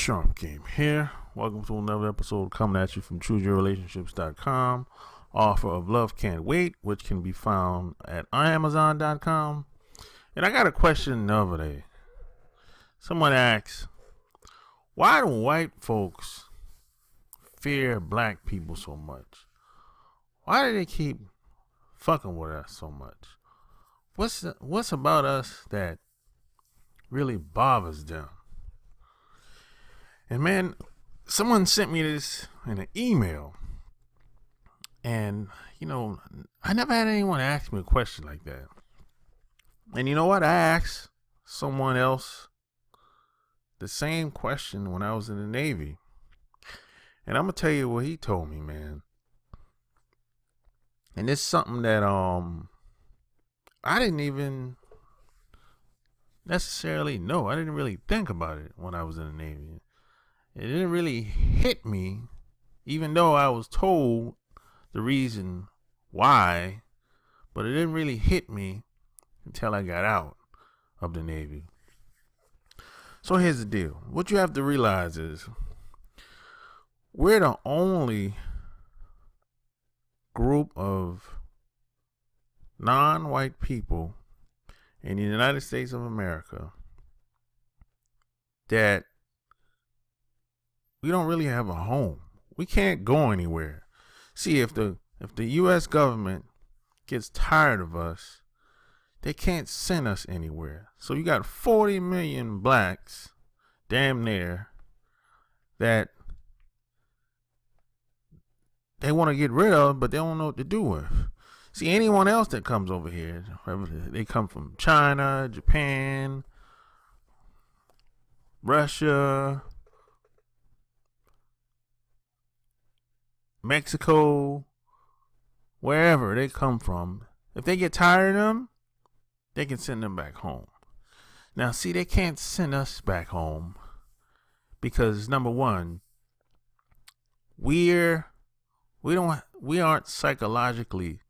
Trump Game here. Welcome to another episode coming at you from ChooseYourRelationships.com. Offer of Love Can't Wait, which can be found at Amazon.com. And I got a question the other day. Someone asks, why do white folks fear black people so much? Why do they keep fucking with us so much? What's about us that really bothers them? And man, someone sent me this in an email. And, I never had anyone ask me a question like that. And you know what? I asked someone else the same question when I was in the Navy. And I'm going to tell you what he told me, man. And it's something that I didn't even necessarily know. I didn't really think about it when I was in the Navy. It didn't really hit me, even though I was told the reason why, but it didn't really hit me until I got out of the Navy. So here's the deal. What you have to realize is we're the only group of non-white people in the United States of America that we don't really have a home. We can't go anywhere. See, if the U.S. government gets tired of us, they can't send us anywhere. So you got 40 million blacks, damn near, that they want to get rid of, but they don't know what to do with. See, anyone else that comes over here, they come from China, Japan, Russia, Mexico, wherever they come from, if they get tired of them, they can send them back home. Now, see, they can't send us back home because, number one, we aren't psychologically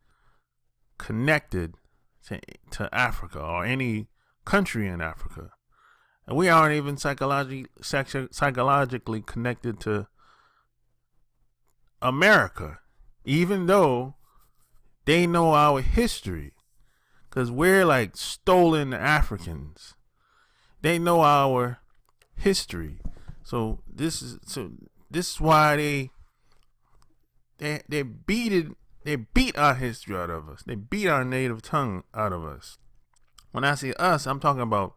connected to Africa or any country in Africa, and we aren't even psychologically connected to America, even though they know our history, because we're like stolen Africans. They know our history, so this is why they beat our history out of us. They beat our native tongue out of us. When I say us, I'm talking about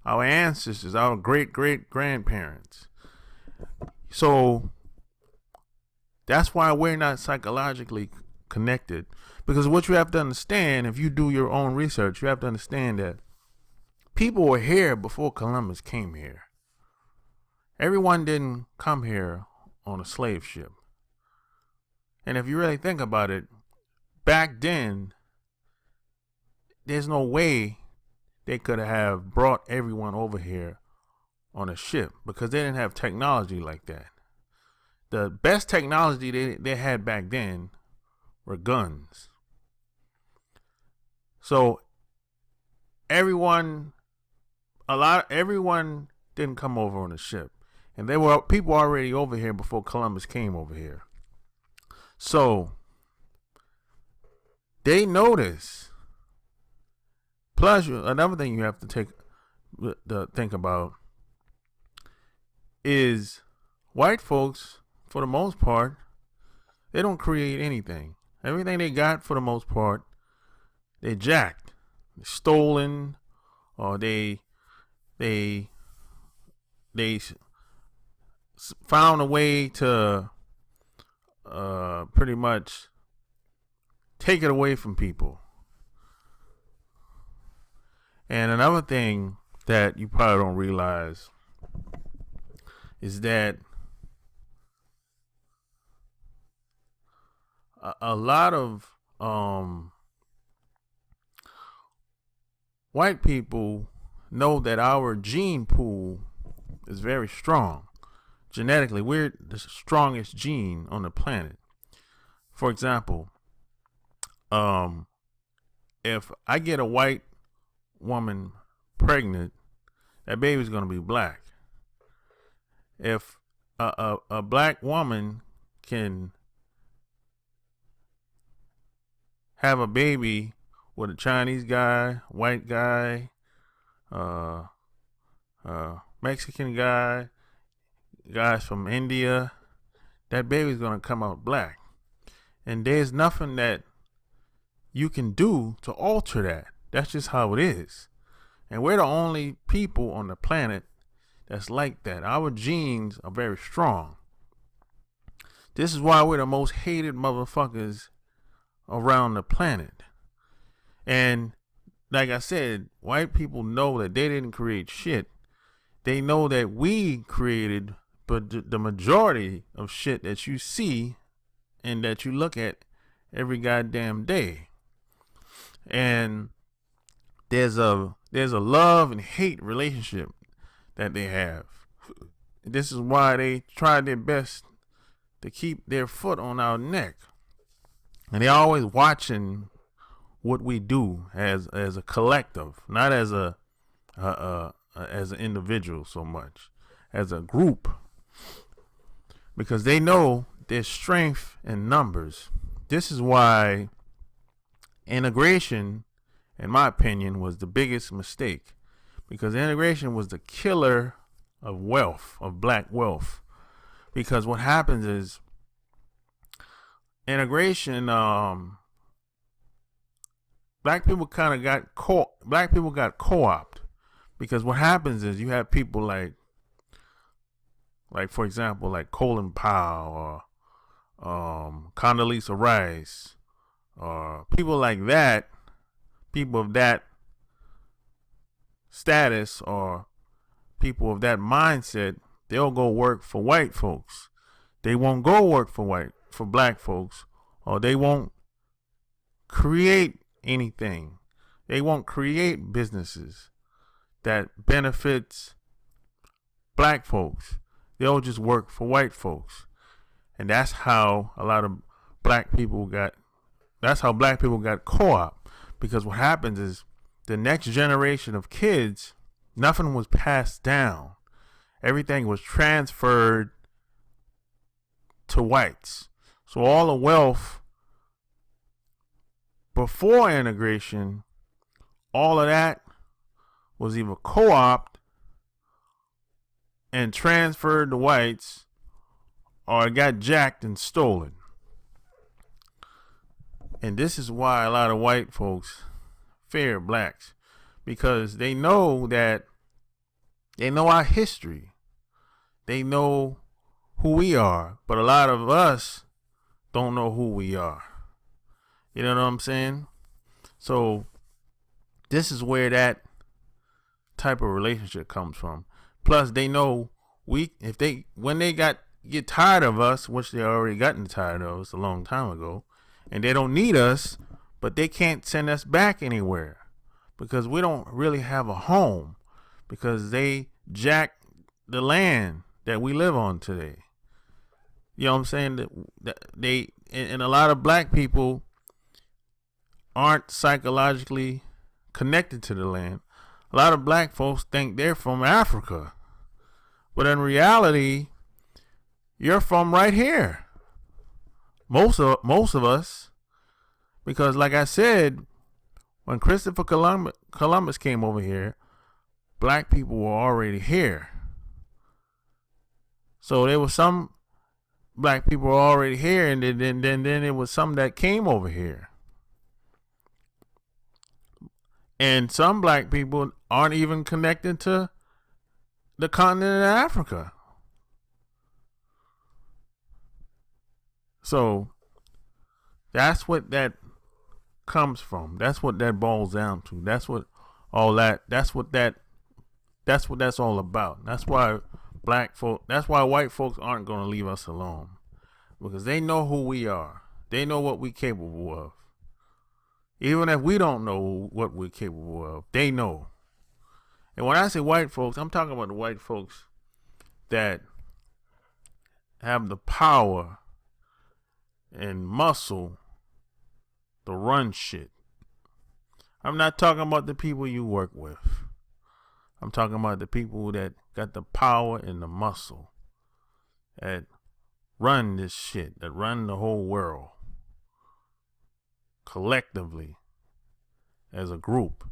our ancestors, our great-great-grandparents. So that's why we're not psychologically connected. Because what you have to understand, if you do your own research, you have to understand that people were here before Columbus came here. Everyone didn't come here on a slave ship. And if you really think about it, back then, there's no way they could have brought everyone over here on a ship because they didn't have technology like that. The best technology they had back then were guns. So everyone didn't come over on a ship. And there were people already over here before Columbus came over here. So they notice. Plus, another thing you have to think about is white folks, for the most part, they don't create anything. Everything they got, for the most part, they jacked, stolen, or they found a way to pretty much take it away from people. And another thing that you probably don't realize is that a lot of white people know that our gene pool is very strong. Genetically, we're the strongest gene on the planet. For example, if I get a white woman pregnant, that baby's going to be black. if a black woman can have a baby with a Chinese guy, white guy, Mexican guy, guys from India, that baby's gonna come out black. And there's nothing that you can do to alter that. That's just how it is. And we're the only people on the planet that's like that. Our genes are very strong. This is why we're the most hated motherfuckers around the planet. And like I said, white people know that they didn't create shit. They know that we created, but the majority of shit that you see and that you look at every goddamn day. And there's a love and hate relationship that they have. This is why they try their best to keep their foot on our neck. And they're always watching what we do as a collective, not as as an individual so much, as a group. Because they know there's strength in numbers. This is why integration, in my opinion, was the biggest mistake. Because integration was the killer of wealth, of black wealth. Because what happens is integration, black people kind of got co-opted. Because what happens is you have people like for example, like Colin Powell or Condoleezza Rice, or people like that, people of that status or people of that mindset, they'll go work for white folks. They won't go work for black folks, or they won't create anything. They won't create businesses that benefits black folks. They'll just work for white folks. And that's how a lot of black people got co-op. Because what happens is the next generation of kids, nothing was passed down. Everything was transferred to whites. So all the wealth before integration, all of that was either co-opted and transferred to whites, or it got jacked and stolen. And this is why a lot of white folks fear blacks, because they know our history. They know who we are, but a lot of us don't know who we are. You know what I'm saying? So this is where that type of relationship comes from. Plus, they know when they get tired of us, which they already gotten tired of us a long time ago, and they don't need us, but they can't send us back anywhere because we don't really have a home, because they jack the land that we live on today. You know what I'm saying? That they and a lot of black people aren't psychologically connected to the land. A lot of black folks think they're from Africa, but in reality, you're from right here. Most of us, because like I said, when Christopher Columbus came over here, black people were already here. So there was some black people were already here, and then there was some that came over here. And some black people aren't even connected to the continent of Africa. So that's what that comes from. That's what that boils down to. That's what that's all about. That's why white folks aren't going to leave us alone, because they know who we are. They know what we're capable of. Even if we don't know what we're capable of, they know. And when I say white folks, I'm talking about the white folks that have the power and muscle to run shit. I'm not talking about the people you work with. I'm talking about the people that got the power and the muscle that run this shit, that run the whole world collectively as a group.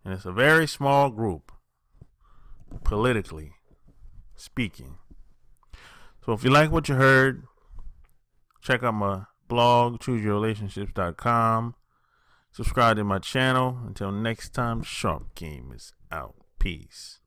And it's a very small group, politically speaking. So if you like what you heard, check out my blog, chooseyourrelationships.com. Subscribe to my channel. Until next time, Sharp Game is out. Peace.